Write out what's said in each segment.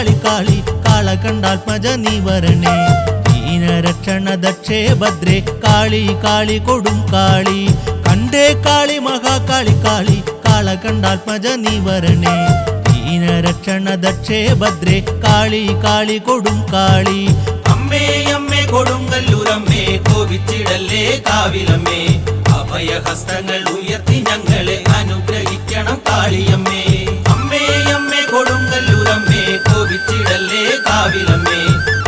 കാളി കാളി കാള കണ്ടാത്മജ നീ വരണേ ദീനരക്ഷണ ദക്ഷേ ഭദ്രേ കാളി കാളി കൊടും കാളി കണ്ടേ കാളി മഹാകാളി കാളി കാള കണ്ടാത്മജ നീ വരണേ ദീനരക്ഷണ ദക്ഷേ ഭദ്രേ കാളി കാളി കൊടും കാളി അമ്മേ അമ്മേ കൊടുങ്ങല്ലൂരമ്മേ കോപിച്ചിടല്ലേ കാവിലമ്മേ അഭയഹസ്തങ്ങൾ ഉയർത്തി ഞങ്ങളെ അനുഗ്രഹിക്കണം കാളിയമ്മേ അമ്മേ അമ്മേ കൊടുങ്ങല്ലൂരമ്മേ കോപിച്ചിടല്ലേ കാവിലമ്മേ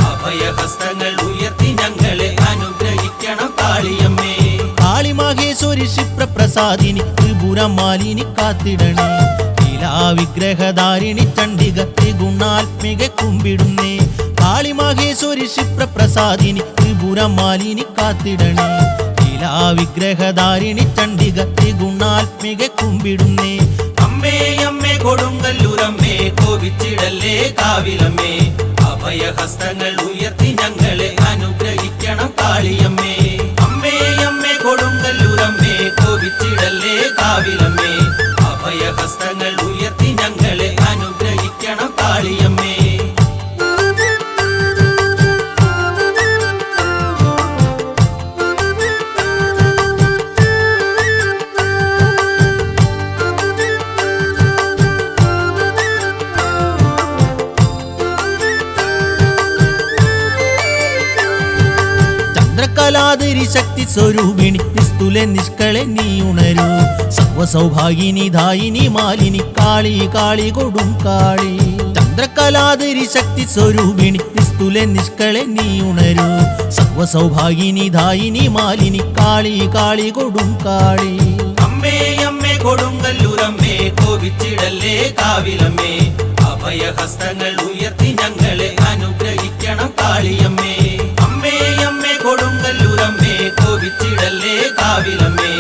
അഭയഹസ്തങ്ങൾ ഉയർത്തി ഞങ്ങളെ അനുഗ്രഹിക്കണം കാളിയമ്മേ കാളി മഹേശ്വരി ക്ഷിപ്രപ്രസാദിനി ത്രിപുരമാലിനി കാത്തിടണേ വിഗ്രഹധാരിണി ചണ്ഡിക ത്രിഗുണാത്മിക കുമ്പിടുന്നേ കാളി മഹേശ്വരി ക്ഷിപ്രപ്രസാദിനി ത്രിപുരമാലിനി കാത്തിടണേ വിഗ്രഹധാരിണി ചണ്ഡിക ത്രിഗുണാത്മിക കുമ്പിടുന്നേ അമ്മേ അമ്മേ കൊടുങ്ങല്ലൂരമ്മേ കോപിച്ചിടല്ലേ കാവിലമ്മേ അഭയഹസ്തങ്ങൾ ഉയർത്തി ഞങ്ങളെ അനുഗ്രഹിക്കണം കാളിയമ്മേ അമ്മേ അമ്മേ കൊടുങ്ങല്ലൂരമ്മേ കോപിച്ചിടല്ലേ കാവിലമ്മേ അഭയഹസ്തങ്ങൾ ഉയർത്തി ഞങ്ങളെ അനുഗ്രഹിക്കണം കാളിയമ്മേ ചന്ദ്രകലാതിരി ശക്തി സ്വരൂപിണി നിസ്തുല നിഷ്കളെ നീ ഉണരൂ സർവസൗഭാഗിനി ധായിനി മാലിനി കാളി കാളി കൊടും കാളി ചന്ദ്രകലാതിരി ശക്തി സ്വരൂപിണി നിസ്തുല നിഷ്കളെ നീ ഉണരൂ സർവസൗഭാഗിനി ധായിനി മാലിനി കാളി കാളി കൊടും കാളി അമ്മേ അമ്മേ കൊടുങ്ങല്ലൂരമ്മേ കോപിച്ചിടല്ലേ കാവിലമ്മേ അഭയഹസ്തങ്ങൾ ഉയർത്തി ഞങ്ങളെ അനുഗ്രഹിക്കണം കാളിയമ്മേ അമ്മേ അമ്മേ കൊടുങ്ങല്ലൂരമ്മേ കോപിച്ചിടല്ലേ കാവിലമ്മേ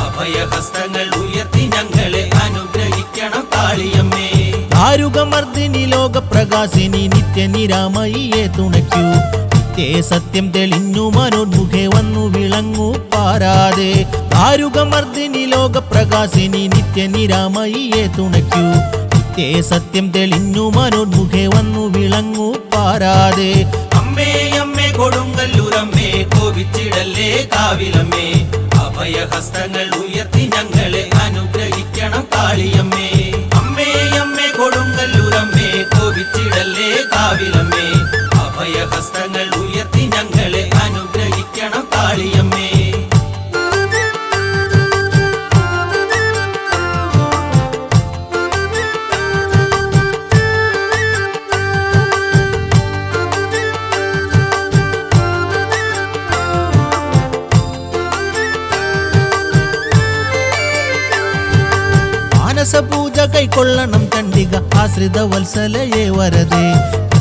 അഭയഹസ്തങ്ങൾ ഉയർത്തി ഞങ്ങളെ അനുഗ്രഹിക്കണം കാളിയമ്മേ ദാരുകമർദിനി ലോകപ്രകാശിനി നിത്യനിരാമയിയെ തുണയ്ക്കൂ നിത്യേ സത്യം തെളിഞ്ഞു മനോന്മുഖേ വന്നു വിളങ്ങൂ പാരാതെ ദാരുകമർദിനി ലോകപ്രകാശിനി നിത്യനിരാമയിയെ തുണയ്ക്കൂ നിത്യേ സത്യം തെളിഞ്ഞു മനോന്മുഖേ വന്നു വിളങ്ങൂ പാരാതെ അമ്മേ അമ്മേ കൊടുങ്ങല്ലൂരമ്മേ കോപിച്ചിടല്ലേ കാവിലമ്മേ അഭയഹസ്തങ്ങൾ ഉയർത്തി ഞങ്ങളെ അനുഗ്രഹിക്കണം കാളിയമ്മേ അമ്മേ അമ്മേ കൊടുങ്ങല്ലൂരമ്മേ കോപിച്ചിടല്ലേ കാവിലമ്മേ അഭയഹസ്തങ്ങൾ ഉയർത്തി ഞങ്ങളെ അനുഗ്രഹിക്കണം കാളിയമ്മേ പൂജ കൈക്കൊള്ളണം ചണ്ഡിക ആശ്രിത വത്സലയേ വരദേ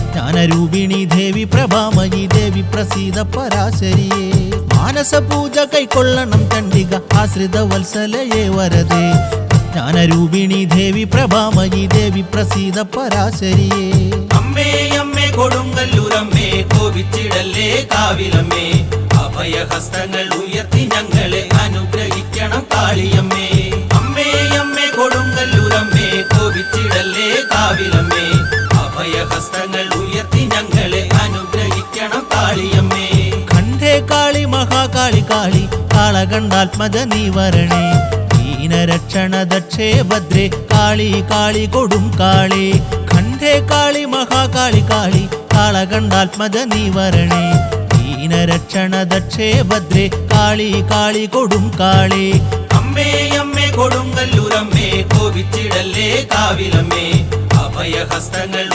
ജ്ഞാനരൂപിണി ദേവി പ്രഭാമയി ദേവി പ്രസീത പരാശരിയേ മാനസ പൂജ കൈക്കൊള്ളണം ചണ്ഡിക ആശ്രിത വത്സലയേ വരദേ ജ്ഞാനരൂപിണി ദേവി പ്രഭാമയി ദേവി പ്രസീത പരാശരിയേ അമ്മേ അമ്മേ കൊടുങ്ങല്ലൂരമ്മേ കോപിച്ചിടല്ലേ കാവിലമ്മേ അഭയഹസ്തങ്ങൾ ഉയർത്തി ഞങ്ങളെ അനുഗ്രഹിക്കണം കാളിയമ്മേ അമ്മേ അമ്മേ കൊടുങ്ങല്ലൂരമ്മേ കോപിച്ചിടല്ലേ കാവിലമ്മേ അഭയഹസ്തങ്ങൾ ഉയർത്തി ഞങ്ങളെ അനുഗ്രഹിക്കണം കാളിയമ്മേ കണ്ടേ കാളി മഹാകാളി കാളി കാള കണ്ടാത്മജ നീ വരണേ ദീനരക്ഷണ ദക്ഷേ ഭദ്രേ കാളി കാളി കൊടും കാളി കണ്ടേ കാളി മഹാകാളി കാളി കാള കണ്ടാത്മജ നീ വരണേ ദീനരക്ഷണ ദക്ഷേ ഭദ്രേ കാളി കാളി കൊടും കാളി അമ്മേ അമ്മേ കൊടുങ്ങല്ലൂരമ്മേ കോപിച്ചിടല്ലേ കാവിലമ്മേ അഭയഹസ്തങ്ങൾ